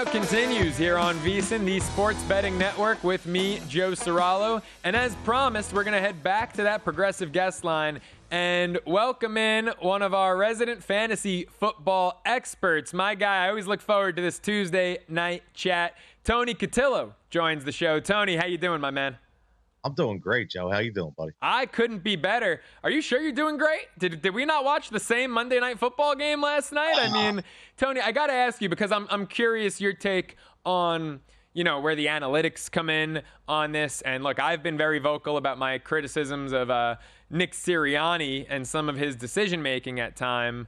Continues here on VSIN, the Sports Betting Network, with me, Joe Ceraulo. And as promised, we're going to head back to that progressive guest line and welcome in one of our resident fantasy football experts. My guy, I always look forward to this Tuesday night chat. Tony Cutillo joins the show. Tony, how you doing, my man? I'm doing great, Joe. How you doing, buddy? I couldn't be better. Are you sure you're doing great? Did we not watch the same Monday Night Football game last night? I mean, Tony, I got to ask you because I'm curious your take on, where the analytics come in on this. And look, I've been very vocal about my criticisms of Nick Sirianni and some of his decision-making at times.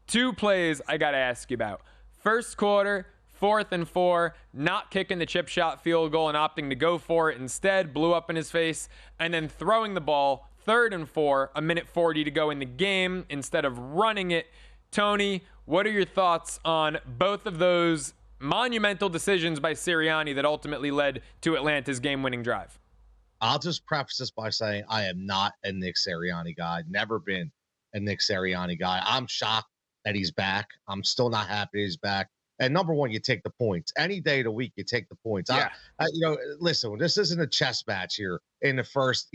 Two plays I got to ask you about. First quarter, 4th and 4, not kicking the chip shot field goal and opting to go for it instead, blew up in his face, and then throwing the ball, 3rd and 4, a minute 40 to go in the game instead of running it. Tony, what are your thoughts on both of those monumental decisions by Sirianni that ultimately led to Atlanta's game-winning drive? I'll just preface this by saying I am not a Nick Sirianni guy. Never been a Nick Sirianni guy. I'm shocked that he's back. I'm still not happy he's back. And number one, you take the points. Any day of the week, you take the points. Yeah. Listen, this isn't a chess match here in the first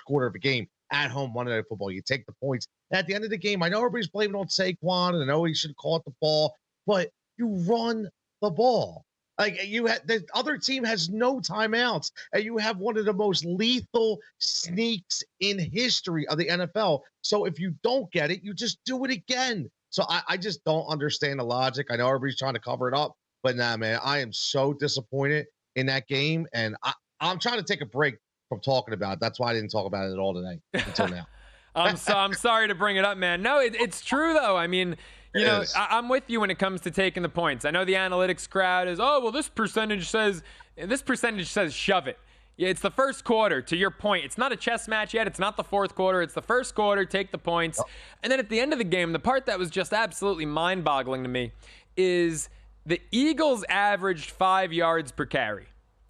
quarter of a game at home Monday Night Football. You take the points. At the end of the game, I know everybody's blaming on Saquon, and I know he should have caught the ball, but you run the ball. Like the other team has no timeouts, and you have one of the most lethal sneaks in history of the NFL. So if you don't get it, you just do it again. So I just don't understand the logic. I know everybody's trying to cover it up, but nah, man, I am so disappointed in that game, and I'm trying to take a break from talking about it. That's why I didn't talk about it at all today until now. I'm sorry to bring it up, man. No, it's true, though. I mean, I'm with you when it comes to taking the points. I know the analytics crowd is, this percentage says shove it. Yeah, it's the first quarter, to your point. It's not a chess match yet. It's not the fourth quarter. It's the first quarter. Take the points. Yep. And then at the end of the game, the part that was just absolutely mind-boggling to me is the Eagles averaged 5 yards per carry.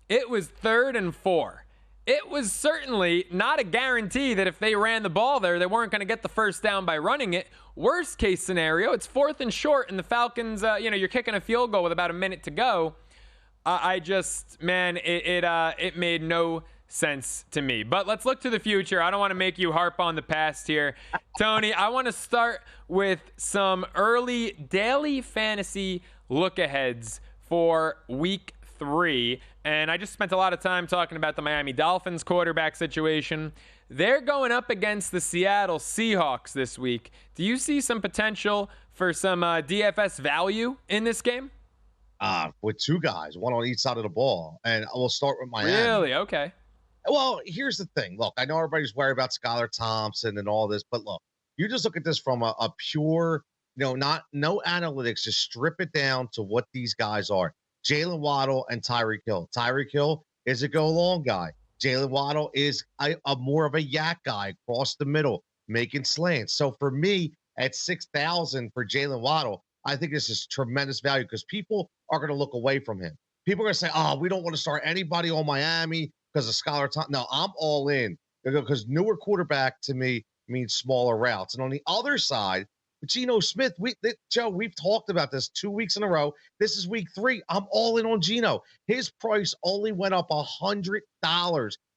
It was 3rd and 4. It was certainly not a guarantee that if they ran the ball there, they weren't going to get the first down by running it. Worst case scenario, it's 4th and short, and the Falcons, you're kicking a field goal with about a minute to go. It made no sense to me. But let's look to the future. I don't want to make you harp on the past here. Tony, I want to start with some early daily fantasy look-aheads for week 3. And I just spent a lot of time talking about the Miami Dolphins quarterback situation. They're going up against the Seattle Seahawks this week. Do you see some potential for some DFS value in this game? With two guys, one on each side of the ball. And we'll start with Miami. Really? Okay. Well, here's the thing. Look, I know everybody's worried about Skylar Thompson and all this, but look, you just look at this from a pure, no analytics, just strip it down to what these guys are. Jalen Waddle and Tyreek Hill. Tyreek Hill is a go-long guy. Jalen Waddle is a more of a yak guy across the middle, making slants. So for me, at 6,000 for Jalen Waddle, I think this is tremendous value because people are going to look away from him. People are going to say, we don't want to start anybody on Miami because of Skylar Thompson. No, I'm all in because newer quarterback to me means smaller routes. And on the other side, Geno Smith, Joe, we've talked about this 2 weeks in a row. This is week 3. I'm all in on Geno. His price only went up $100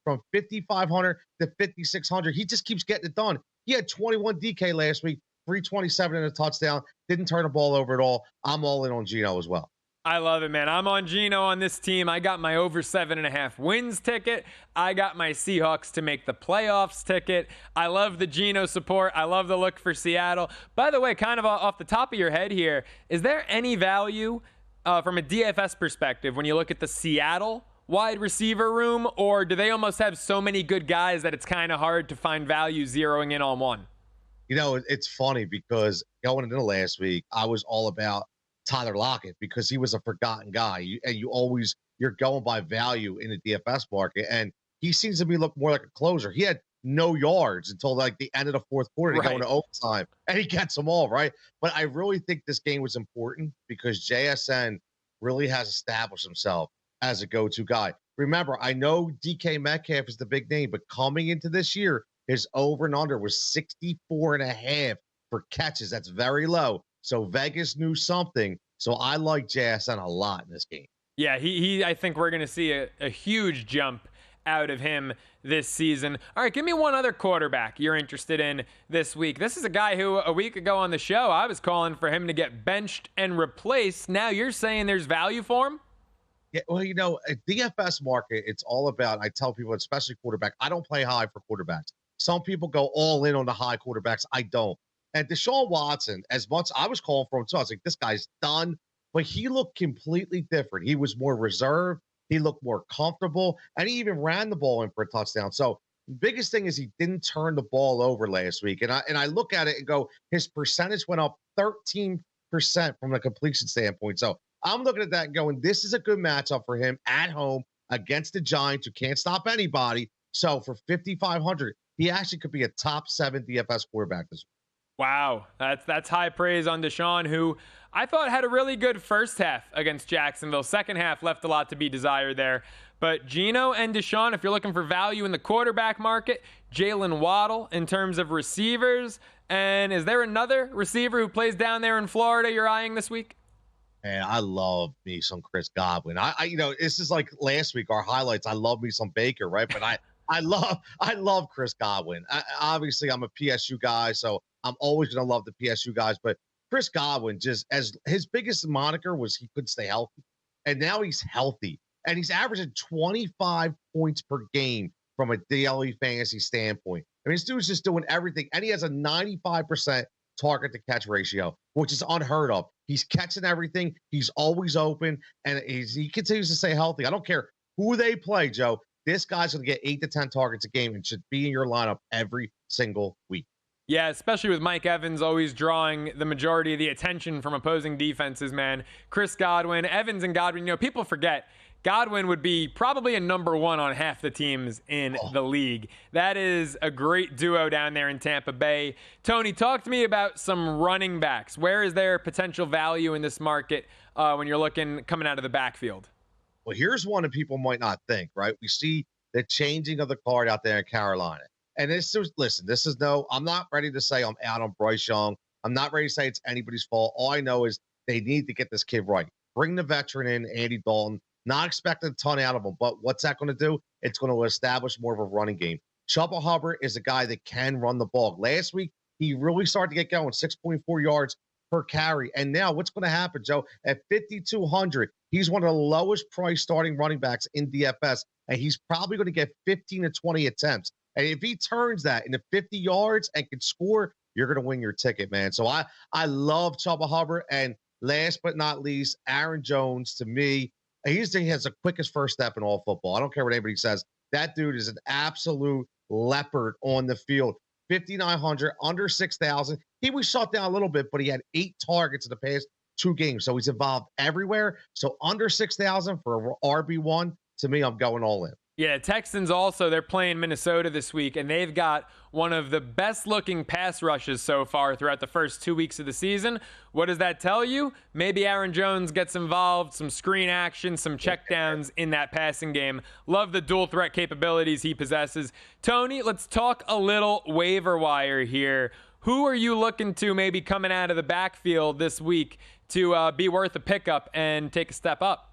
from $5,500 to $5,600. He just keeps getting it done. He had 21 DK last week. 327 and a touchdown. Didn't turn the ball over at all. I'm all in on Geno as well. I love it, man. I'm on Geno on this team. I got my over 7.5 wins ticket. I got my Seahawks to make the playoffs ticket. I love the Geno support. I love the look for Seattle. By the way, kind of off the top of your head here, is there any value from a DFS perspective when you look at the Seattle wide receiver room, or do they almost have so many good guys that it's kind of hard to find value zeroing in on one? It's funny because going into last week, I was all about Tyler Lockett because he was a forgotten guy. You're going by value in the DFS market, and he seems to be look more like a closer. He had no yards until like the end of the fourth quarter to go into overtime, and he gets them all, right? But I really think this game was important because JSN really has established himself as a go-to guy. Remember, I know DK Metcalf is the big name, but coming into this year, his over and under was 64.5 for catches. That's very low. So Vegas knew something So I like JSN a lot in this game. Yeah, he I think we're going to see a huge jump out of him this season. All right, give me one other quarterback you're interested in this week. This is a guy who a week ago on the show, I was calling for him to get benched and replaced. Now you're saying there's value for him? Yeah, well, a DFS market, it's all about, I tell people, especially quarterback, I don't play high for quarterbacks. Some people go all in on the high quarterbacks. I don't. And Deshaun Watson, as much I was calling for him too, I was like, this guy's done. But he looked completely different. He was more reserved. He looked more comfortable. And he even ran the ball in for a touchdown. So the biggest thing is he didn't turn the ball over last week. And I look at it and go, his percentage went up 13% from a completion standpoint. So I'm looking at that and going, this is a good matchup for him at home against the Giants who can't stop anybody. So for 5,500, he actually could be a top 7 DFS quarterback this week. Wow, that's high praise on Deshaun, who I thought had a really good first half against Jacksonville. Second half left a lot to be desired there. But Geno and Deshaun, if you're looking for value in the quarterback market, Jalen Waddle in terms of receivers. And is there another receiver who plays down there in Florida you're eyeing this week? And I love me some Chris Godwin. This is like last week, our highlights. I love me some Baker, right? But I love Chris Godwin. Obviously, I'm a PSU guy, so I'm always going to love the PSU guys. But Chris Godwin, just as his biggest moniker was he couldn't stay healthy. And now he's healthy. And he's averaging 25 points per game from a daily fantasy standpoint. I mean, this dude's just doing everything. And he has a 95% target to catch ratio, which is unheard of. He's catching everything. He's always open. And he continues to stay healthy. I don't care who they play, Joe. This guy's going to get 8 to 10 targets a game and should be in your lineup every single week. Yeah, especially with Mike Evans always drawing the majority of the attention from opposing defenses, man. Chris Godwin, Evans and Godwin, people forget Godwin would be probably a number 1 on half the teams in the league. That is a great duo down there in Tampa Bay. Tony, talk to me about some running backs. Where is there potential value in this market when you're looking coming out of the backfield? Well, here's one that people might not think, right? We see the changing of the card out there in Carolina. And I'm not ready to say I'm out on Bryce Young. I'm not ready to say it's anybody's fault. All I know is they need to get this kid right. Bring the veteran in, Andy Dalton. Not expecting a ton out of him, but what's that going to do? It's going to establish more of a running game. Chuba Hubbard is a guy that can run the ball. Last week, he really started to get going, 6.4 yards per carry. And now what's going to happen, Joe? At 5,200, he's one of the lowest price starting running backs in DFS, and he's probably going to get 15 to 20 attempts. And if he turns that into 50 yards and can score, you're going to win your ticket, man. So I love Chuba Hubbard. And last but not least, Aaron Jones, to me, he has the quickest first step in all football. I don't care what anybody says. That dude is an absolute leopard on the field. 5,900, under 6,000. He was shut down a little bit, but he had 8 targets in the past 2 games. So he's involved everywhere. So under 6,000 for RB1, to me, I'm going all in. Yeah, Texans also, they're playing Minnesota this week, and they've got one of the best-looking pass rushes so far throughout the first 2 weeks of the season. What does that tell you? Maybe Aaron Jones gets involved, some screen action, some checkdowns in that passing game. Love the dual threat capabilities he possesses. Tony, let's talk a little waiver wire here. Who are you looking to maybe coming out of the backfield this week to be worth a pickup and take a step up?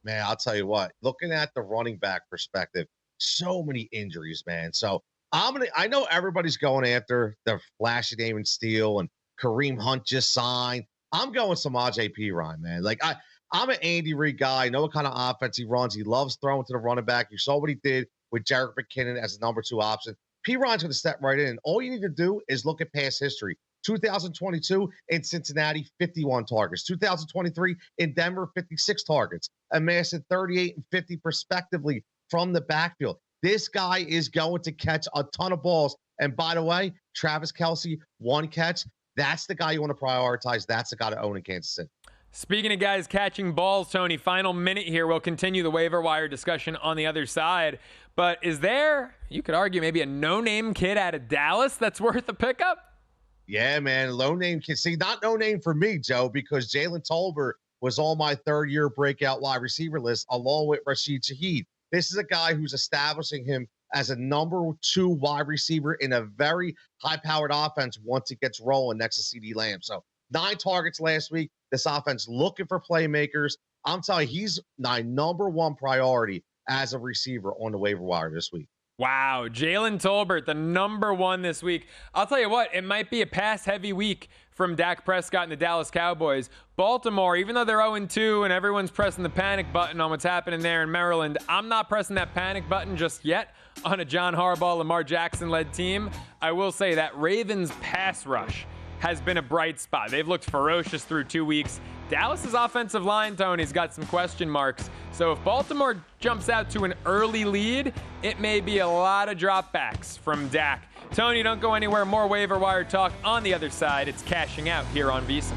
Man, I'll tell you what, looking at the running back perspective, so many injuries, man. So I know everybody's going after the flashy name and Steele and Kareem Hunt just signed. I'm going Samaje Perine, man. Like I'm an Andy Reid guy. I know what kind of offense he runs. He loves throwing to the running back. You saw what he did with Jerick McKinnon as a number 2 option. Perine's going to step right in. All you need to do is look at past history. 2022 in Cincinnati, 51 targets. 2023 in Denver, 56 targets. Amassing 38 and 50 respectively from the backfield. This guy is going to catch a ton of balls. And by the way, Travis Kelce, 1 catch. That's the guy you want to prioritize. That's the guy to own in Kansas City. Speaking of guys catching balls, Tony, final minute here. We'll continue the waiver wire discussion on the other side. But is there, you could argue, maybe a no-name kid out of Dallas that's worth a pickup? Yeah, man. Low name kid. See, not no name for me, Joe, because Jalen Tolbert was on my 3rd-year breakout wide receiver list along with Rashid Shaheed. This is a guy who's establishing him as a number 2 wide receiver in a very high-powered offense once it gets rolling next to CeeDee Lamb. So 9 targets last week. This offense looking for playmakers. I'm telling you, he's my number one priority as a receiver on the waiver wire this week. Wow, Jalen Tolbert, the number one this week. I'll tell you what, it might be a pass-heavy week from Dak Prescott and the Dallas Cowboys. Baltimore, even though they're 0-2 and everyone's pressing the panic button on what's happening there in Maryland, I'm not pressing that panic button just yet on a John Harbaugh, Lamar Jackson-led team. I will say that Ravens pass rush has been a bright spot. They've looked ferocious through 2 weeks. Dallas's offensive line, Tony's got some question marks. So if Baltimore jumps out to an early lead, it may be a lot of dropbacks from Dak. Tony, don't go anywhere. More waiver wire talk on the other side. It's Cashing Out here on VSIN.